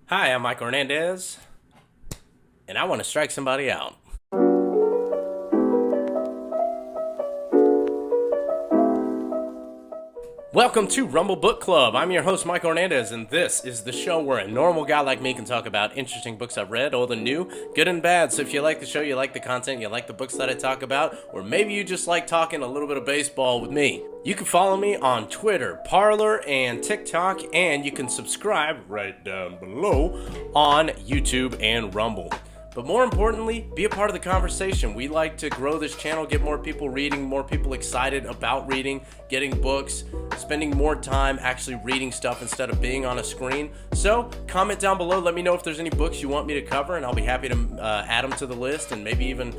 Hi, I'm Mike Hernandez, and I want to strike somebody out. Welcome to Rumble Book Club. I'm your host, Mike Hernandez, and this is the show where a normal guy like me can talk about interesting books I've read, old and new, good and bad. So if you like the show, you like the content, you like the books that I talk about, or maybe you just like talking a little bit of baseball with me, you can follow me on Twitter, Parler, and TikTok, and you can subscribe right down below on YouTube and Rumble. But more importantly, be a part of the conversation. We like to grow this channel, get more people reading, more people excited about reading, getting books, spending more time actually reading stuff instead of being on a screen. So comment down below, let me know if there's any books you want me to cover, and I'll be happy to add them to the list and maybe even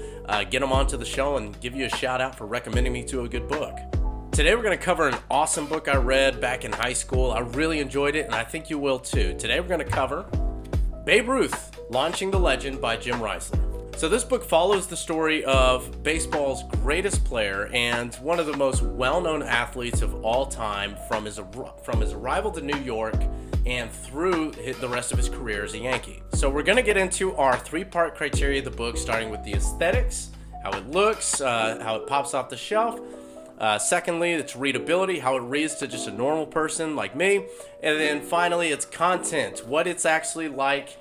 get them onto the show and give you a shout out for recommending me to a good book. Today we're going to cover an awesome book I read back in high school. I really enjoyed it, and I think you will too. Today we're going to cover Babe Ruth, Launching the Legend by Jim Reisler. So this book follows the story of baseball's greatest player and one of the most well-known athletes of all time from his arrival to New York and through the rest of his career as a Yankee. So we're going to get into our three-part criteria of the book, starting with the aesthetics, how it looks, how it pops off the shelf. Secondly, its readability, how it reads to just a normal person like me. And then finally, its content, what it's actually like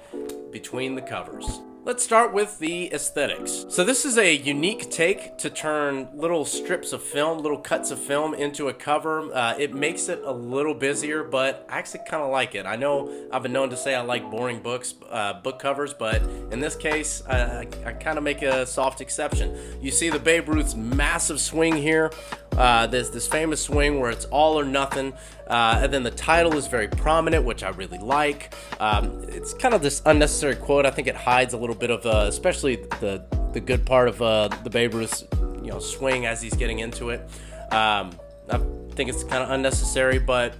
between the covers. Let's start with the aesthetics. So this is a unique take to turn little strips of film, little cuts of film into a cover. It makes it a little busier, but I actually kind of like it. I know I've been known to say I like boring book covers, but in this case, I kind of make a soft exception. You see the Babe Ruth's massive swing here. There's this famous swing where it's all or nothing, and then the title is very prominent, which I really like. It's kind of this unnecessary quote. I think it hides a little bit of, especially the good part of the Babe Ruth's swing as he's getting into it. I think it's kind of unnecessary, but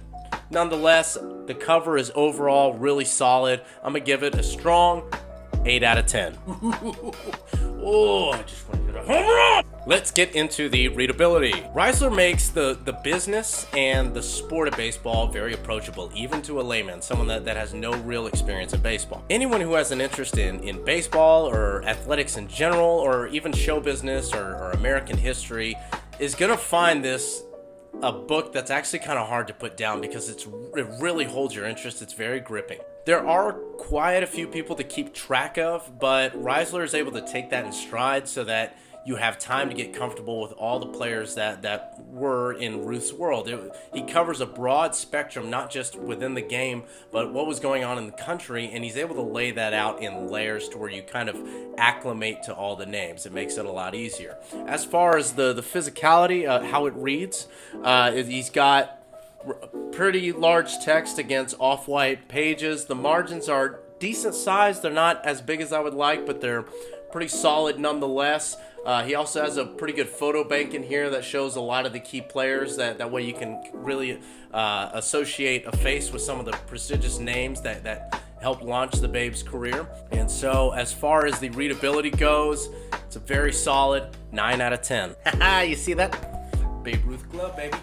nonetheless, the cover is overall really solid. I'm gonna give it a strong 8 out of 10. Oh, I just want to hit a home run! Let's get into the readability. Reisler makes the business and the sport of baseball very approachable, even to a layman, someone that has no real experience in baseball. Anyone who has an interest in baseball or athletics in general, or even show business or American history, is gonna find this a book that's actually kind of hard to put down because it really holds your interest. It's very gripping. There are quite a few people to keep track of, but Reisler is able to take that in stride so that you have time to get comfortable with all the players that were in Ruth's world. He covers a broad spectrum, not just within the game, but what was going on in the country, and he's able to lay that out in layers to where you kind of acclimate to all the names. It makes it a lot easier. As far as the physicality, how it reads, he's got pretty large text against off-white pages. The margins are decent size. They're not as big as I would like, but they're pretty solid nonetheless. He also has a pretty good photo bank in here that shows a lot of the key players. That way you can really associate a face with some of the prestigious names that helped launch the Babe's career. And so as far as the readability goes, it's a very solid 9 out of 10. You see that? Babe Ruth glove, baby.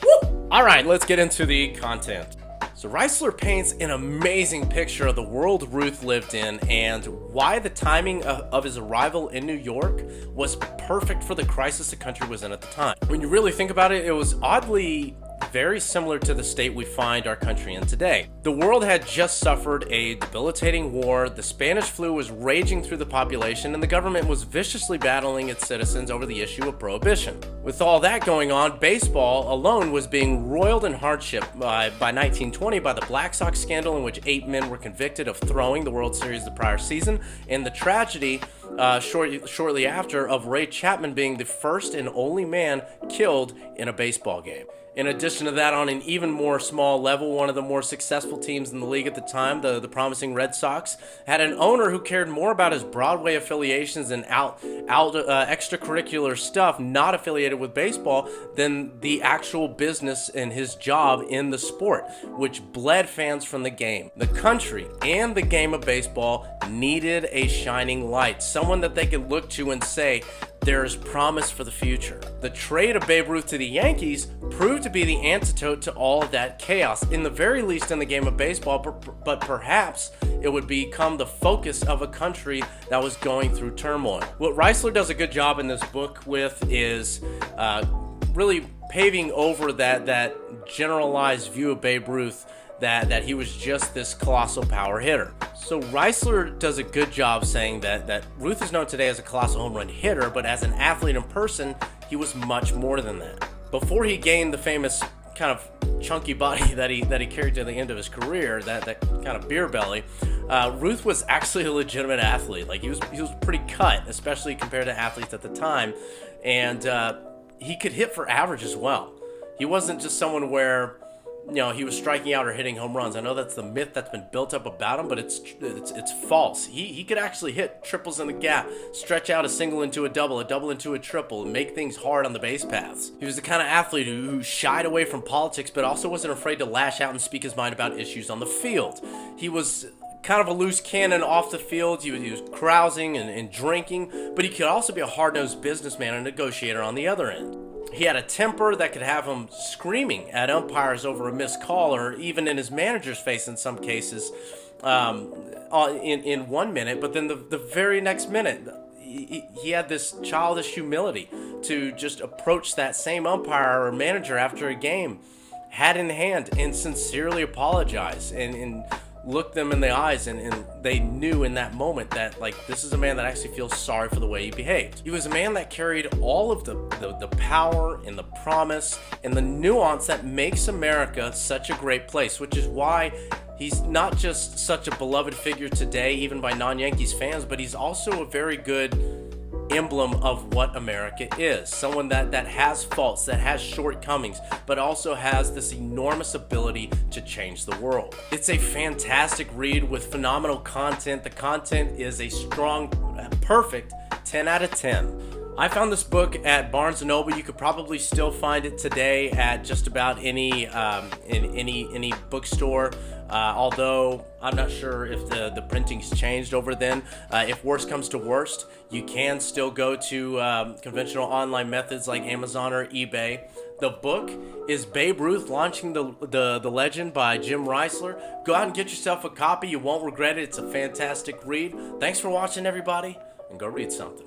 Woo! All right, let's get into the content. So Reisler paints an amazing picture of the world Ruth lived in and why the timing of his arrival in New York was perfect for the crisis the country was in at the time. When you really think about it, it was oddly very similar to the state we find our country in today. The world had just suffered a debilitating war, the Spanish flu was raging through the population, and the government was viciously battling its citizens over the issue of prohibition. With all that going on, baseball alone was being roiled in hardship by 1920 by the Black Sox scandal, in which 8 men were convicted of throwing the World Series the prior season, and the tragedy shortly after of Ray Chapman being the first and only man killed in a baseball game. In addition to that, on an even more small level, one of the more successful teams in the league at the time, the promising Red Sox, had an owner who cared more about his Broadway affiliations and extracurricular stuff not affiliated with baseball than the actual business and his job in the sport, which bled fans from the game. The country and the game of baseball needed a shining light, someone that they could look to and say, There's promise for the future. The trade of Babe Ruth to the Yankees proved to be the antidote to all of that chaos, in the very least in the game of baseball, but perhaps it would become the focus of a country that was going through turmoil. What Reisler does a good job in this book with is really paving over that generalized view of Babe Ruth, that he was just this colossal power hitter. So Reisler does a good job saying that Ruth is known today as a colossal home run hitter, but as an athlete in person, he was much more than that. Before he gained the famous kind of chunky body that he carried to the end of his career, that kind of beer belly, Ruth was actually a legitimate athlete. Like he was pretty cut, especially compared to athletes at the time, and he could hit for average as well. He wasn't just someone where, you know, he was striking out or hitting home runs. I know that's the myth that's been built up about him, but it's false. He could actually hit triples in the gap, stretch out a single into a double into a triple, and make things hard on the base paths. He was the kind of athlete who shied away from politics, but also wasn't afraid to lash out and speak his mind about issues on the field. He was kind of a loose cannon off the field. He was carousing and drinking, but he could also be a hard-nosed businessman and negotiator on the other end. He had a temper that could have him screaming at umpires over a missed call, or even in his manager's face in some cases, in 1 minute, but then the very next minute, he had this childish humility to just approach that same umpire or manager after a game, hat in hand, and sincerely apologize and look them in the eyes, and they knew in that moment that, like, this is a man that actually feels sorry for the way he behaved. He was a man that carried all of the power and the promise and the nuance that makes America such a great place, which is why he's not just such a beloved figure today, even by non-Yankees fans, but he's also a very good emblem of what America is. Someone that has faults, that has shortcomings, but also has this enormous ability to change the world. It's a fantastic read with phenomenal content. The content is a strong, perfect 10 out of 10. I found this book at Barnes & Noble. You could probably still find it today at just about any any bookstore. Although I'm not sure if the printing's changed over then. If worst comes to worst, you can still go to conventional online methods like Amazon or eBay. The book is Babe Ruth, Launching the Legend by Jim Reisler. Go out and get yourself a copy. You won't regret it. It's a fantastic read. Thanks for watching, everybody, and go read something.